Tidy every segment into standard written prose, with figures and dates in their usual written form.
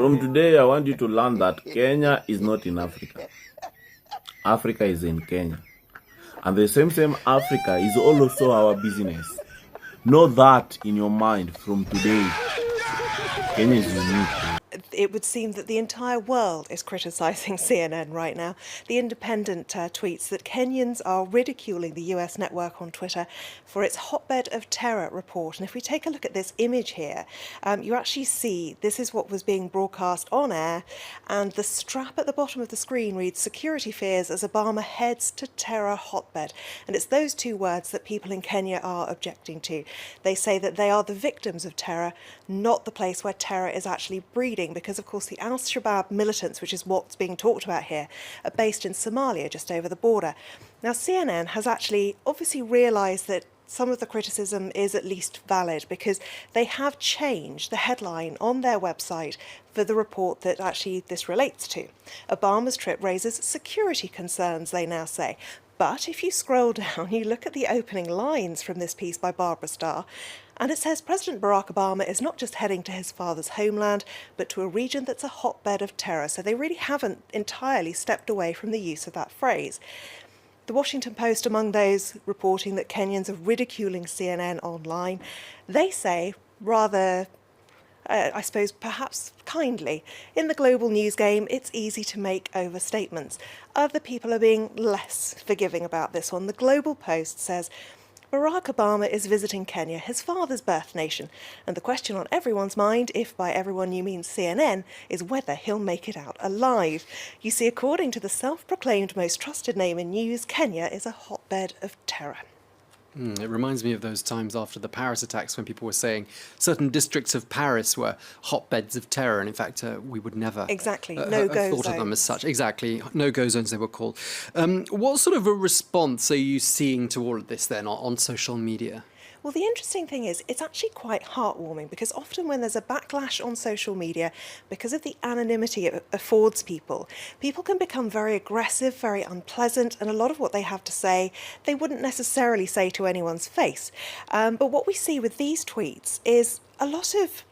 From today, I want you to learn that Kenya is not in Africa. Africa is in Kenya. And the same Africa is also our business. Know that in your mind from today. Kenya is unique. It would seem that the entire world is criticising CNN right now. The Independent tweets that Kenyans are ridiculing the US network on Twitter for its hotbed of terror report. And if we take a look at this image here, you actually see this is what was being broadcast on air, and the strap at the bottom of the screen reads "Security fears as Obama heads to terror hotbed." And it's those two words that people in Kenya are objecting to. They say that they are the victims of terror, not the place where terror is actually breeding, because of course the Al-Shabaab militants, which is what's being talked about here, are based in Somalia, just over the border. Now CNN has actually obviously realised that some of the criticism is at least valid, because they have changed the headline on their website for the report that actually this relates to. Obama's trip raises security concerns, they now say. But if you scroll down, you look at the opening lines from this piece by Barbara Starr, and it says President Barack Obama is not just heading to his father's homeland, but to a region that's a hotbed of terror. So they really haven't entirely stepped away from the use of that phrase. The Washington Post, among those reporting that Kenyans are ridiculing CNN online, they say rather, I suppose, perhaps kindly, in the global news game, it's easy to make overstatements. Other people are being less forgiving about this one. The Global Post says, Barack Obama is visiting Kenya, his father's birth nation, and the question on everyone's mind, if by everyone you mean CNN, is whether he'll make it out alive. You see, according to the self-proclaimed most trusted name in news, Kenya is a hotbed of terror. It reminds me of those times after the Paris attacks when people were saying certain districts of Paris were hotbeds of terror, and in fact we would never exactly have no-go thought of them as such. Exactly, no-go zones they were called. What sort of a response are you seeing to all of this then on social media? Well, the interesting thing is it's actually quite heartwarming, because often when there's a backlash on social media, because of the anonymity it affords people, people can become very aggressive, very unpleasant, and a lot of what they have to say they wouldn't necessarily say to anyone's face. But what we see with these tweets is a lot of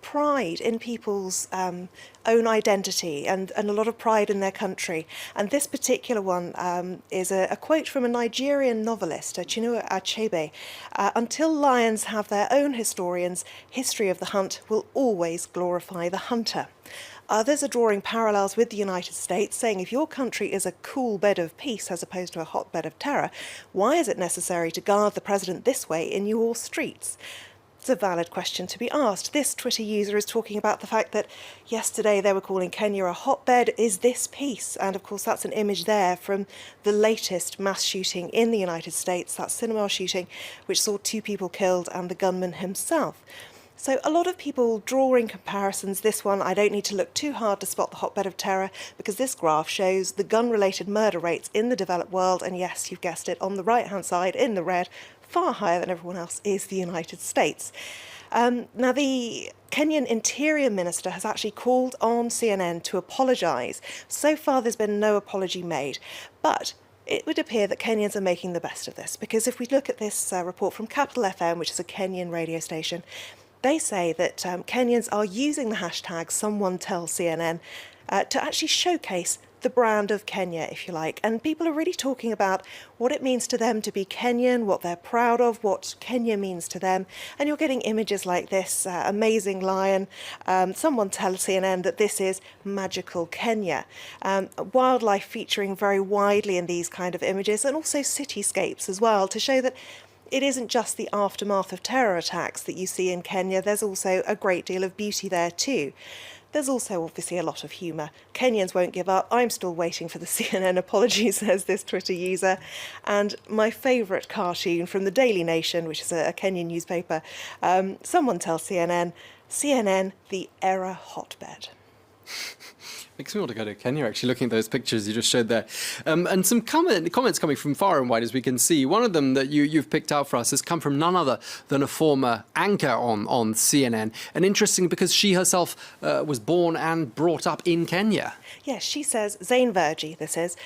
pride in people's own identity and a lot of pride in their country. And this particular one is a quote from a Nigerian novelist, Chinua Achebe. Until lions have their own historians, history of the hunt will always glorify the hunter. Others are drawing parallels with the United States, saying if your country is a cool bed of peace as opposed to a hotbed of terror, why is it necessary to guard the president this way in your streets? It's a valid question to be asked. This Twitter user is talking about the fact that yesterday they were calling Kenya a hotbed. Is this peace? And of course that's an image there from the latest mass shooting in the United States, that cinema shooting which saw 2 people killed and the gunman himself. So a lot of people drawing comparisons. This one, I don't need to look too hard to spot the hotbed of terror, because this graph shows the gun-related murder rates in the developed world, and yes, you've guessed it, on the right-hand side in the red, far higher than everyone else, is the United States. Now, the Kenyan Interior Minister has actually called on CNN to apologise. So far, there's been no apology made, but it would appear that Kenyans are making the best of this, because if we look at this report from Capital FM, which is a Kenyan radio station, they say that Kenyans are using the hashtag #SomeoneTellCNN to actually showcase the brand of Kenya, if you like. And people are really talking about what it means to them to be Kenyan, what they're proud of, what Kenya means to them. And you're getting images like this amazing lion. Someone tell CNN that this is magical Kenya. Wildlife featuring very widely in these kind of images, and also cityscapes as well, to show that it isn't just the aftermath of terror attacks that you see in Kenya. There's also a great deal of beauty there too. There's also obviously a lot of humour. Kenyans won't give up. I'm still waiting for the CNN apology, says this Twitter user. And my favourite cartoon from the Daily Nation, which is a Kenyan newspaper, someone tell CNN, CNN, the error hotbed. Makes me want to go to Kenya, actually, looking at those pictures you just showed there. And some comments coming from far and wide, as we can see. One of them that you've picked out for us has come from none other than a former anchor on CNN. And interesting because she herself was born and brought up in Kenya. Yes, she says, Zain Verji, this is,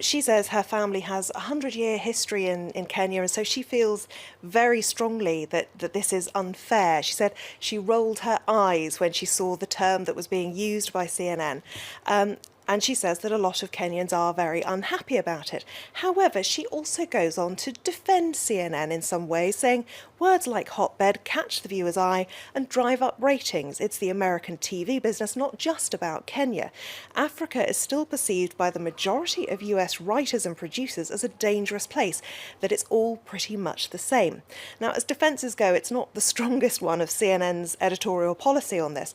she says her family has a 100-year history in Kenya, and so she feels very strongly that this is unfair. She said she rolled her eyes when she saw the term that was being used by CNN. And she says that a lot of Kenyans are very unhappy about it. However, she also goes on to defend CNN in some ways, saying words like hotbed catch the viewer's eye and drive up ratings. It's the American TV business, not just about Kenya. Africa is still perceived by the majority of US writers and producers as a dangerous place, that it's all pretty much the same. Now, as defences go, it's not the strongest one of CNN's editorial policy on this.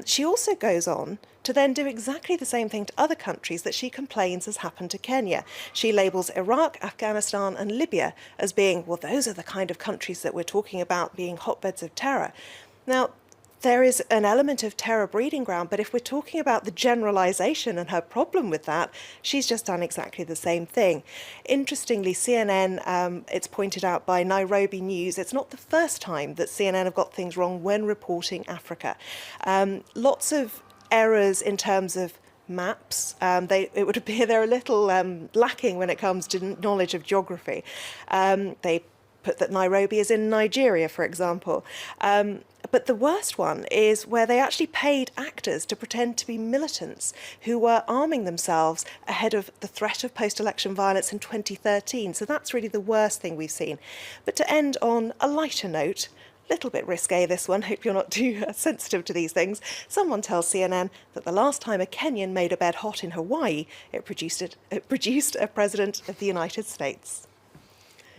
She also goes on to then do exactly the same thing to other countries that she complains has happened to Kenya. She labels Iraq, Afghanistan and Libya as being, well, those are the kind of countries that we're talking about being hotbeds of terror. Now, there is an element of terror breeding ground, but if we're talking about the generalisation and her problem with that, she's just done exactly the same thing. Interestingly, CNN, it's pointed out by Nairobi News, it's not the first time that CNN have got things wrong when reporting Africa. Lots of errors in terms of maps. It would appear they're a little lacking when it comes to knowledge of geography. They put that Nairobi is in Nigeria, for example. But the worst one is where they actually paid actors to pretend to be militants who were arming themselves ahead of the threat of post-election violence in 2013. So that's really the worst thing we've seen. But to end on a lighter note, little bit risque this one, hope you're not too sensitive to these things. Someone tells CNN that the last time a Kenyan made a bed hot in Hawaii, it produced a president of the United States.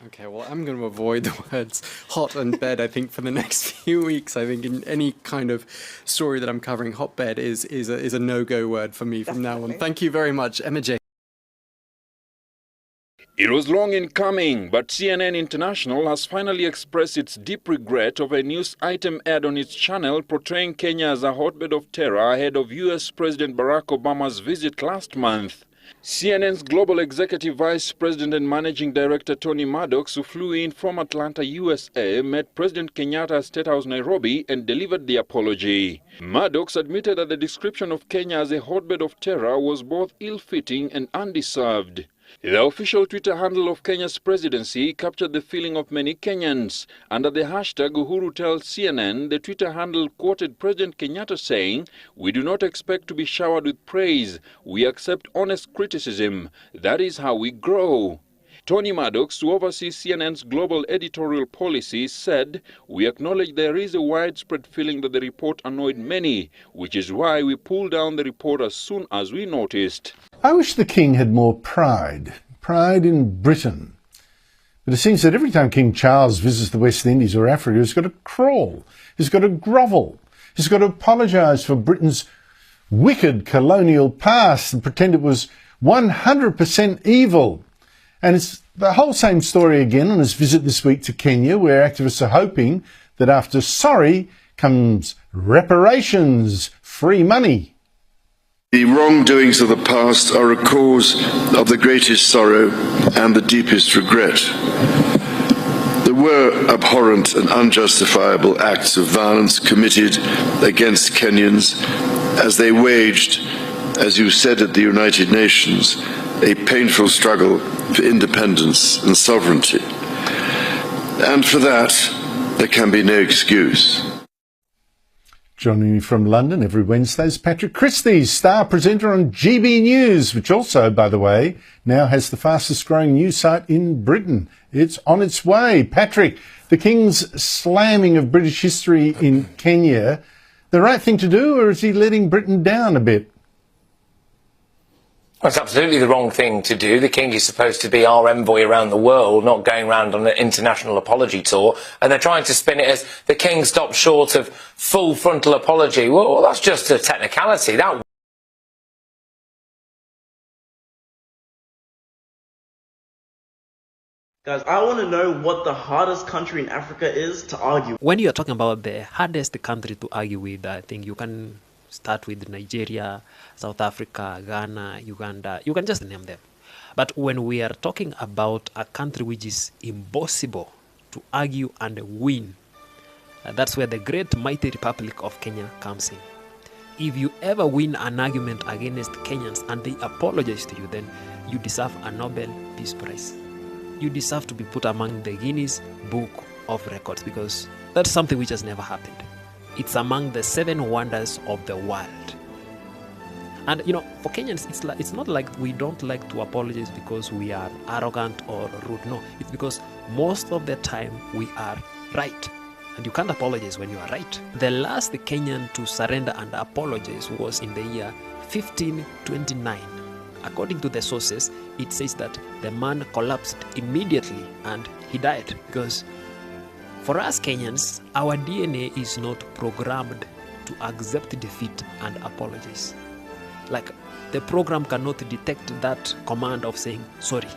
Okay, well, I'm going to avoid the words hot and bed, I think, for the next few weeks. I think in any kind of story that I'm covering, hotbed is a no-go word for me from now on. Thank you very much, Emma J. It was long in coming, but CNN International has finally expressed its deep regret of a news item aired on its channel portraying Kenya as a hotbed of terror ahead of US President Barack Obama's visit last month. CNN's Global Executive Vice President and Managing Director Tony Maddox, who flew in from Atlanta, USA, met President Kenyatta at State House, Nairobi, and delivered the apology. Maddox admitted that the description of Kenya as a hotbed of terror was both ill-fitting and undeserved. The official Twitter handle of Kenya's presidency captured the feeling of many Kenyans. Under the hashtag Uhuru tells CNN, the Twitter handle quoted President Kenyatta saying, "We do not expect to be showered with praise. We accept honest criticism. That is how we grow." Tony Maddox, who oversees CNN's global editorial policy, said, "We acknowledge there is a widespread feeling that the report annoyed many, which is why we pulled down the report as soon as we noticed." I wish the King had more pride in Britain. But it seems that every time King Charles visits the West Indies or Africa, he's got to crawl, he's got to grovel, he's got to apologise for Britain's wicked colonial past and pretend it was 100% evil. And it's the whole same story again on his visit this week to Kenya, where activists are hoping that after sorry comes reparations, free money. The wrongdoings of the past are a cause of the greatest sorrow and the deepest regret. There were abhorrent and unjustifiable acts of violence committed against Kenyans as they waged, as you said at the United Nations, a painful struggle for independence and sovereignty. And for that, there can be no excuse. Joining me from London every Wednesday is Patrick Christie, star presenter on GB News, which also, by the way, now has the fastest growing news site in Britain. It's on its way. Patrick, the King's slamming of British history in Kenya, the right thing to do, or is he letting Britain down a bit? Well, it's absolutely the wrong thing to do. The King is supposed to be our envoy around the world, not going around on an international apology tour. And they're trying to spin it as the King stopped short of full frontal apology. Well, that's just a technicality. That Guys, I want to know what the hardest country in Africa is to argue. When you're talking about the hardest country to argue with, I think you can start with Nigeria, South Africa, Ghana, Uganda. You can just name them. But when we are talking about a country which is impossible to argue and win, that's where the great mighty Republic of Kenya comes in. If you ever win an argument against Kenyans and they apologize to you, then you deserve a Nobel Peace Prize. You deserve to be put among the Guinness Book of Records, because that's something which has never happened. It's among the 7 wonders of the world. And for Kenyans, it's not like we don't like to apologize because we are arrogant or rude. No, it's because most of the time we are right. And you can't apologize when you are right. The last Kenyan to surrender and apologize was in the year 1529. According to the sources, it says that the man collapsed immediately and he died. Because for us Kenyans, our DNA is not programmed to accept defeat and apologize. Like, the program cannot detect that command of saying sorry.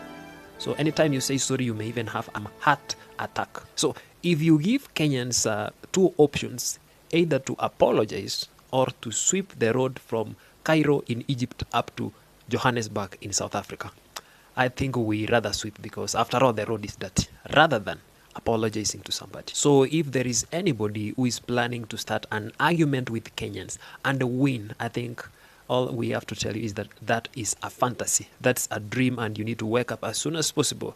So anytime you say sorry, you may even have a heart attack. So if you give Kenyans 2 options, either to apologize or to sweep the road from Cairo in Egypt up to Johannesburg in South Africa, I think we rather sweep, because after all, the road is dirty, rather than apologizing to somebody. So if there is anybody who is planning to start an argument with Kenyans and win, I think all we have to tell you is that that is a fantasy. That's a dream, and you need to wake up as soon as possible,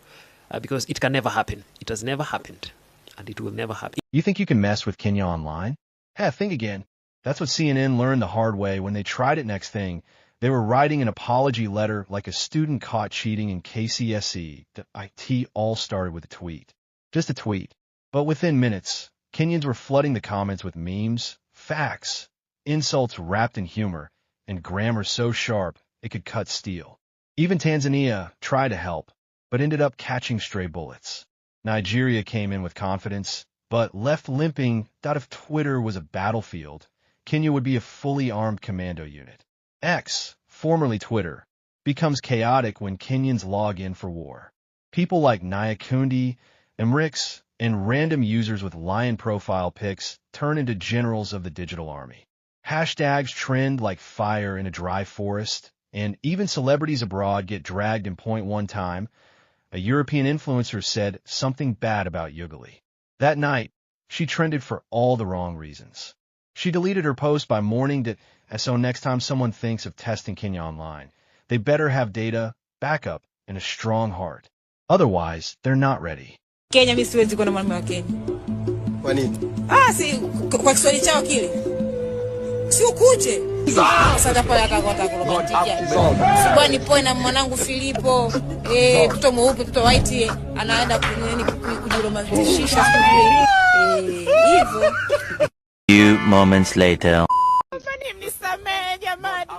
because it can never happen. It has never happened, and it will never happen. You think you can mess with Kenya online? Think again. That's what CNN learned the hard way when they tried it next thing. They were writing an apology letter like a student caught cheating in KCSE. The IT all started with a tweet. Just a tweet. But within minutes, Kenyans were flooding the comments with memes, facts, insults wrapped in humor, and grammar so sharp it could cut steel. Even Tanzania tried to help, but ended up catching stray bullets. Nigeria came in with confidence, but left limping that if Twitter was a battlefield, Kenya would be a fully armed commando unit. X, formerly Twitter, becomes chaotic when Kenyans log in for war. People like Nyakundi, Emrix, and random users with lion profile pics turn into generals of the digital army. Hashtags trend like fire in a dry forest, and even celebrities abroad get dragged in point one time. A European influencer said something bad about Ugali. That night, she trended for all the wrong reasons. She deleted her post by mourning that, so next time someone thinks of testing Kenya online, they better have data, backup, and a strong heart. Otherwise, they're not ready. Kenya mimi siwezi kuona mwanaume wa Kenya. Kwa nini? Si kwa Kiswahili chao kile. Si ukuje. Sasa pale akakota kulobatia. Sibani poe na mwanangu Filipo, mtoto mweupe, mtoto white anaenda kujiromantisha hivyo. Few moments later. Nisamehe jamani.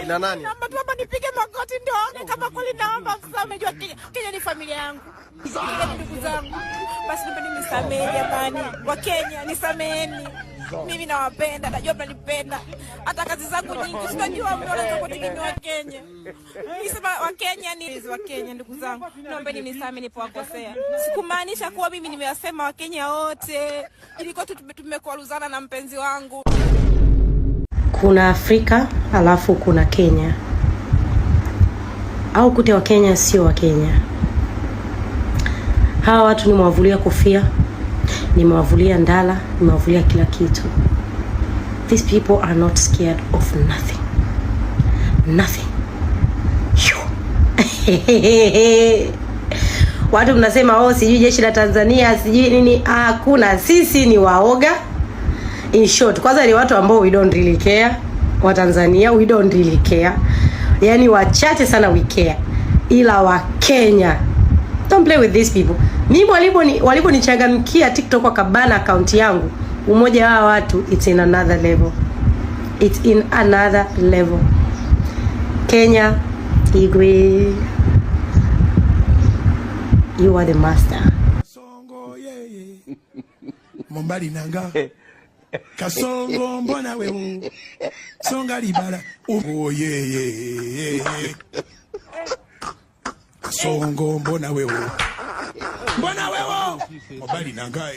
Ina nani? Naomba tu hapa nipige magoti ndio kama kweli naomba msamaha, jua Kenya ni familia yangu. Kenya ni ndugu zangu. Basi naomba nisamehe jamani. Wa Kenya nisameheni. Mimi nawapenda, najua mnanipenda. Hata kazi zangu nyingi sitajua mnaona kwa tiki ni wa Kenya. Nisema wa Kenya ni wa Kenya ndugu zangu. Naomba nisamehe nilipowakosea. Sikumaanisha kuwa mimi nimewasema wa Kenya wote. Ilikuwa tu tumekuaruzana na mpenzi wangu. Kuna Afrika, alafu kuna Kenya. Au kute wa Kenya sio wa Kenya. Hawa watu nimewavulia kofia, nimewavulia ndala, nimewavulia kila kitu. These people are not scared of nothing. Nothing. Watu mnasema sijui jeshi la Tanzania, sijui nini. Hakuna, sisi ni waoga. In short, kwanza ni watu ambao we don't really care. Wa Tanzania we don't really care. Yani wachache sana we care. Ila wa Kenya, don't play with these people. Mimi waliponichangamkia TikTok kwa kabana account yangu, umoja wa watu, it's in another level. It's in another level. Kenya, Igwe, you are the master. Songo Mombali nanga. Kasongo mbona wewe. Songa libala. Kasongo mbona wewe. Mbona wewe. Mombali nanga.